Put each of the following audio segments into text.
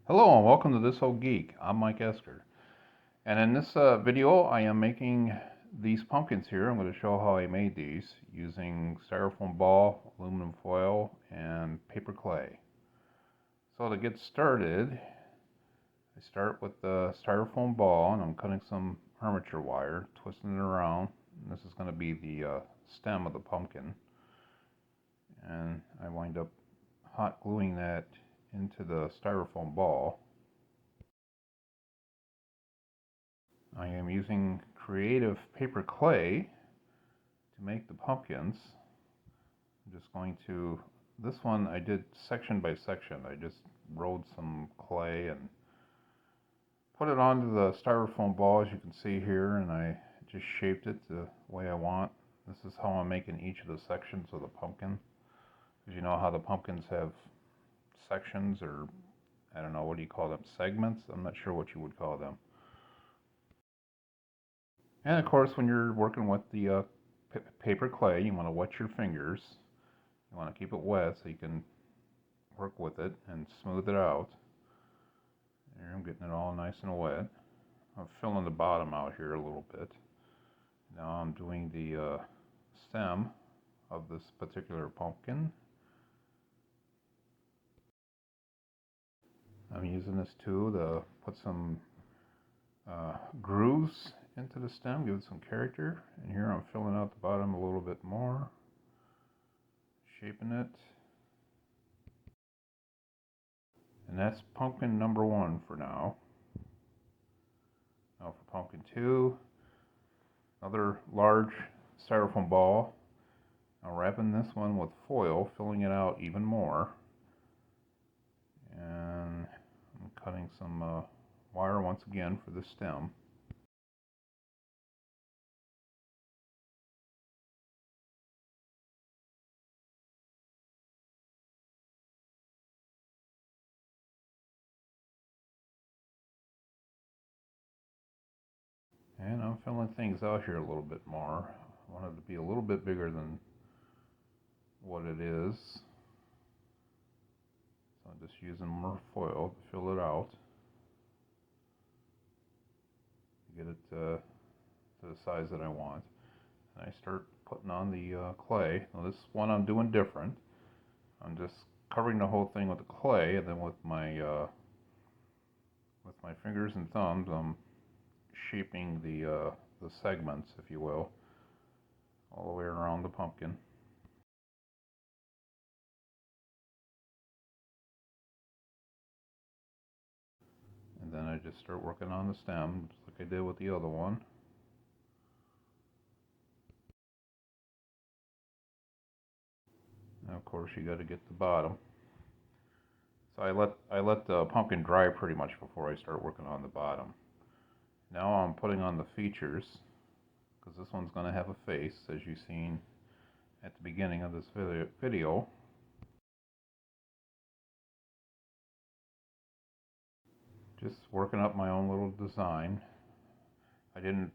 Hello and welcome to This Old Geek. I'm Mike Esker. And in this video I am making these pumpkins here. I'm going to show how I made these using styrofoam ball, aluminum foil, and paper clay. So to get started, I start with the styrofoam ball and I'm cutting some armature wire, twisting it around. And this is going to be the stem of the pumpkin. And I wind up hot gluing that into the styrofoam ball. I am using creative paper clay to make the pumpkins. I'm just going to, this one I did section by section. I just rolled some clay and put it onto the styrofoam ball, as you can see here, and I just shaped it the way I want. This is how I'm making each of the sections of the pumpkin. Because you know how the pumpkins have sections, or I don't know, what do you call them? Segments? I'm not sure what you would call them. And of course, when you're working with the paper clay, you want to wet your fingers. You want to keep it wet so you can work with it and smooth it out. Here I'm getting it all nice and wet. I'm filling the bottom out here a little bit. Now I'm doing the stem of this particular pumpkin. I'm using this tool to put some grooves into the stem, give it some character. And here I'm filling out the bottom a little bit more, shaping it. And that's pumpkin number 1 for now. Now for pumpkin 2, another large styrofoam ball. Now wrapping this one with foil, filling it out even more. And I'm cutting some wire once again for the stem. And I'm filling things out here a little bit more. I want it to be a little bit bigger than what it is. So I'm just using more foil to fill it out. Get it to the size that I want. And I start putting on the clay. Now this one I'm doing different. I'm just covering the whole thing with the clay, and then with my fingers and thumbs, I'm shaping the segments, if you will, all the way around the pumpkin. And then I just start working on the stem, just like I did with the other one. Now, of course, you got to get the bottom. So I let the pumpkin dry pretty much before I start working on the bottom. Now I'm putting on the features, because this one's going to have a face, as you've seen at the beginning of this video. Just working up my own little design. I didn't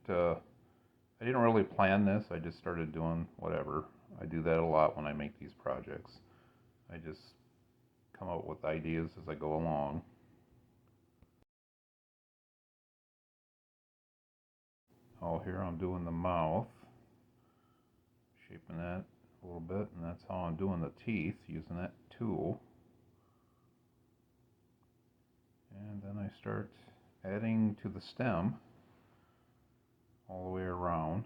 really plan this. I just started doing whatever. I do that a lot when I make these projects. I just come up with ideas as I go along. Oh, here I'm doing the mouth, shaping that a little bit, and that's how I'm doing the teeth, using that tool. And then I start adding to the stem all the way around.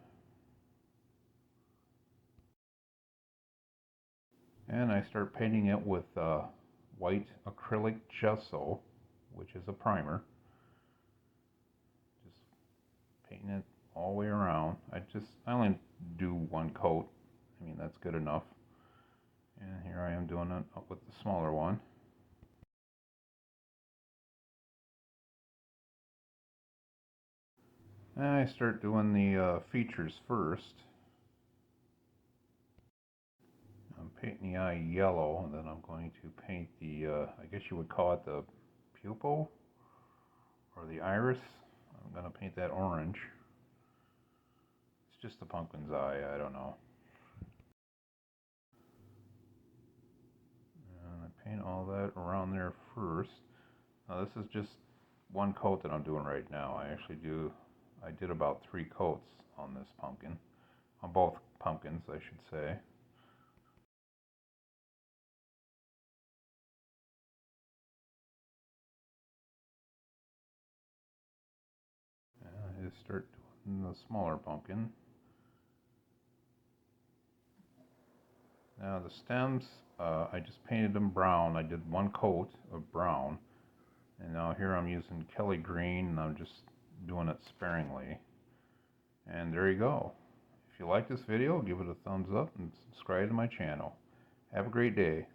And I start painting it with white acrylic gesso, which is a primer. Just painting it all the way around. I only do one coat. I mean, that's good enough. And here I am doing it up with the smaller one. And I start doing the features first. I'm painting the eye yellow, and then I'm going to paint the, I guess you would call it the pupil, or the iris. I'm going to paint that orange. It's just the pumpkin's eye, I don't know. And I paint all that around there first. Now this is just one coat that I'm doing right now. I did about 3 coats on this pumpkin, on both pumpkins I should say. I just start doing the smaller pumpkin. Now the stems, I just painted them brown. I did 1 coat of brown. And now here I'm using Kelly green, and I'm just doing it sparingly. And there you go. If you like this video, give it a thumbs up and subscribe to my channel. Have a great day.